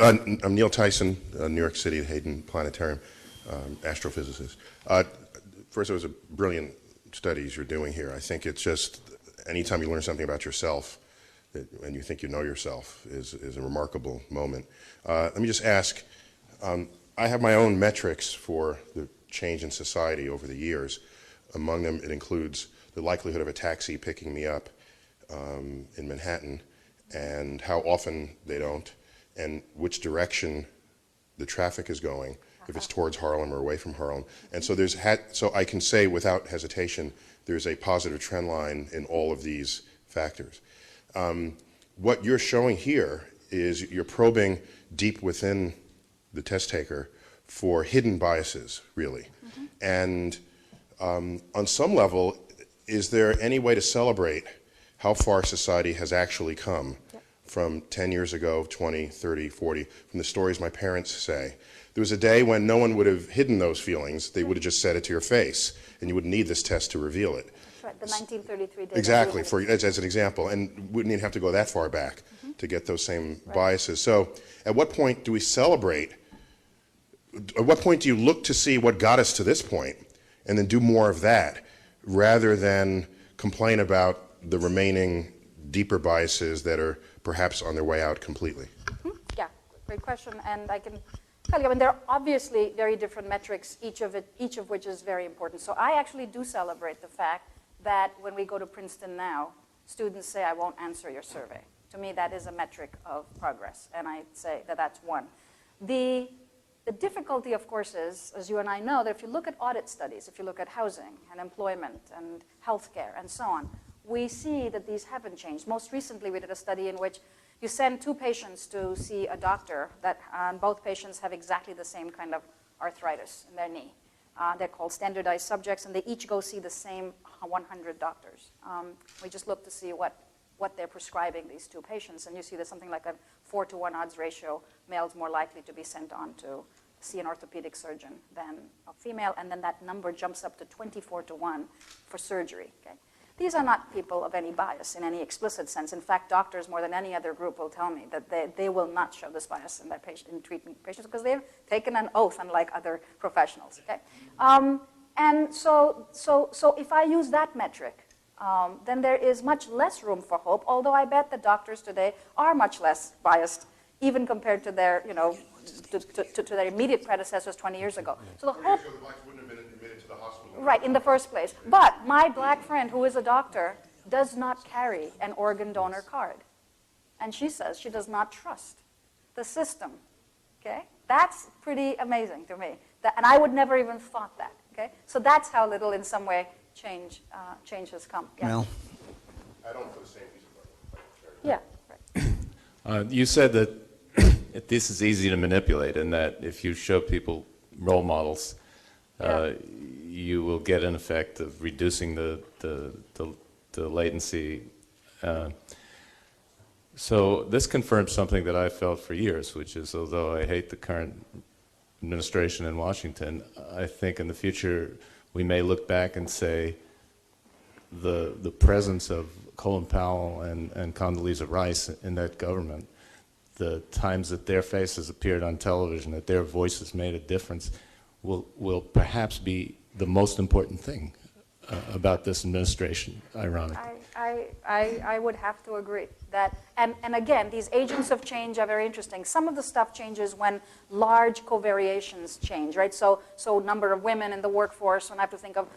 I'm Neil Tyson, New York City, Hayden Planetarium, astrophysicist. First, it was a brilliant studies you're doing here. I think it's just, anytime you learn something about yourself and you think you know yourself is a remarkable moment. Let me just ask, I have my own metrics for the change in society over the years. Among them, it includes the likelihood of a taxi picking me up in Manhattan and how often they don't, and which direction the traffic is going, if it's towards Harlem or away from Harlem. And so so I can say without hesitation, there's a positive trend line in all of these factors. What you're showing here is you're probing deep within the test taker for hidden biases, really. Mm-hmm. And on some level, is there any way to celebrate how far society has actually come from 10 years ago, 20, 30, 40, from the stories my parents say? There was a day when no one would have hidden those feelings. They would have just said it to your face, and you wouldn't need this test to reveal it. That's right, the 1933 data. Exactly, as an example, and wouldn't even have to go that far back to get those same biases. So at what point do we celebrate? At what point do you look to see what got us to this point and then do more of that rather than complain about the remaining deeper biases that are perhaps on their way out completely? Yeah, great question. And I can tell you, I mean, there are obviously very different metrics, each of which is very important. So I actually do celebrate the fact that when we go to Princeton now, students say, I won't answer your survey. To me, that is a metric of progress, and I'd say that that's one. The difficulty, of course, is, as you and I know, that if you look at audit studies, if you look at housing and employment and healthcare and so on, we see that these haven't changed. Most recently, we did a study in which you send two patients to see a doctor, both patients have exactly the same kind of arthritis in their knee. They're called standardized subjects, and they each go see the same 100 doctors. We just look to see what they're prescribing these two patients, and you see there's something like a 4-to-1 odds ratio. Males more likely to be sent on to see an orthopedic surgeon than a female, and then that number jumps up to 24-to-1 for surgery. Okay? These are not people of any bias in any explicit sense. In fact, doctors more than any other group will tell me that they will not show this bias in their in treating patients because they've taken an oath, unlike other professionals. Okay? And so if I use that metric, then there is much less room for hope, although I bet that doctors today are much less biased, even compared to their, to their immediate predecessors 20 years ago. So the hope, the blacks wouldn't have been admitted to the hospital. Right, in the first place. But my black friend, who is a doctor, does not carry an organ donor card. And she says she does not trust the system. Okay? That's pretty amazing to me. And I would never even thought that. Okay? So that's how little, in some way, change has come. Yeah. Well, I don't for the same reason. Yeah, right. You said that this is easy to manipulate, and that if you show people role models, you will get an effect of reducing the latency. So this confirms something that I felt for years, which is, although I hate the current administration in Washington, I think in the future we may look back and say the presence of Colin Powell and Condoleezza Rice in that government, the times that their faces appeared on television, that their voices made a difference, will perhaps be the most important thing about this administration, ironically. I would have to agree that, and again, these agents of change are very interesting. Some of the stuff changes when large covariations change, right? So number of women in the workforce, and I have to think of,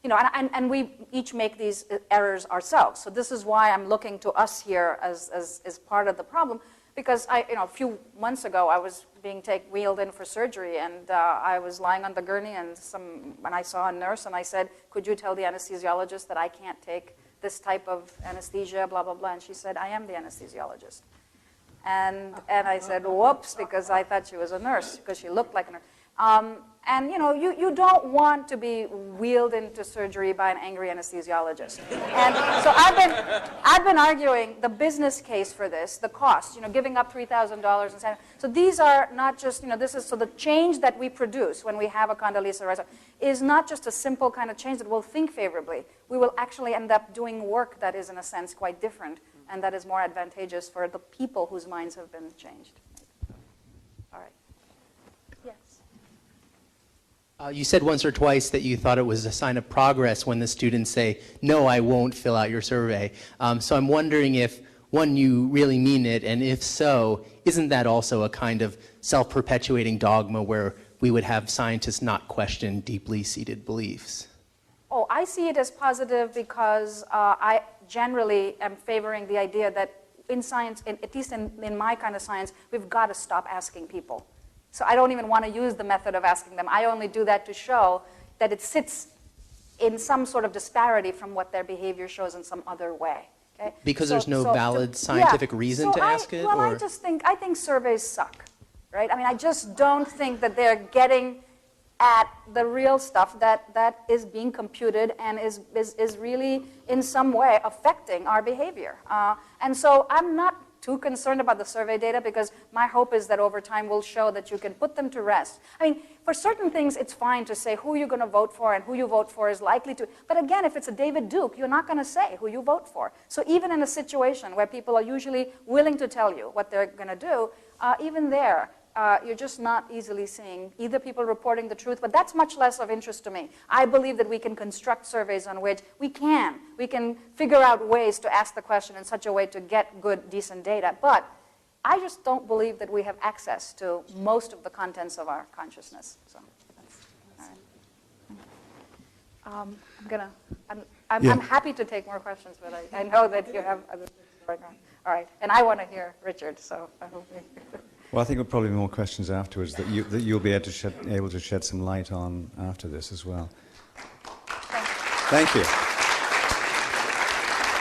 and we each make these errors ourselves. So this is why I'm looking to us here as part of the problem, because a few months ago I was being wheeled in for surgery, and I was lying on the gurney, and I saw a nurse, and I said, "Could you tell the anesthesiologist that I can't take this type of anesthesia, blah, blah, blah." And she said, "I am the anesthesiologist." And I said, "Whoops," because I thought she was a nurse, because she looked like a nurse. And you don't want to be wheeled into surgery by an angry anesthesiologist. And so I've been arguing the business case for this, the cost, giving up $3,000 and so these are not just, so the change that we produce when we have a Condoleezza Rice is not just a simple kind of change that we'll think favorably. We will actually end up doing work that is, in a sense, quite different and that is more advantageous for the people whose minds have been changed. All right. Yes. You said once or twice that you thought it was a sign of progress when the students say, no, I won't fill out your survey. So I'm wondering if, one, you really mean it, and if so, isn't that also a kind of self-perpetuating dogma where we would have scientists not question deeply seated beliefs? Oh, I see it as positive because I generally am favoring the idea that in science, at least in my kind of science, we've got to stop asking people. So I don't even want to use the method of asking them. I only do that to show that it sits in some sort of disparity from what their behavior shows in some other way. Okay? Because there's no valid scientific reason to ask it? Well, or? I think surveys suck, right? I mean, I just don't think that they're getting at the real stuff that is being computed and is really in some way affecting our behavior. And so I'm not too concerned about the survey data because my hope is that over time we'll show that you can put them to rest. I mean, for certain things it's fine to say who you're going to vote for and who you vote for is likely to, but again, if it's a David Duke, you're not going to say who you vote for. So even in a situation where people are usually willing to tell you what they're going to do, even there, you're just not easily seeing either people reporting the truth, but that's much less of interest to me. I believe that we can construct surveys on which we can figure out ways to ask the question in such a way to get good, decent data. But I just don't believe that we have access to most of the contents of our consciousness. So that's all right. I'm happy to take more questions, but I know that you have other things going on. All right, and I want to hear Richard, so I hope Well, I think there'll probably be more questions afterwards that you'll be able to shed some light on after this as well. Thank you. Thank you.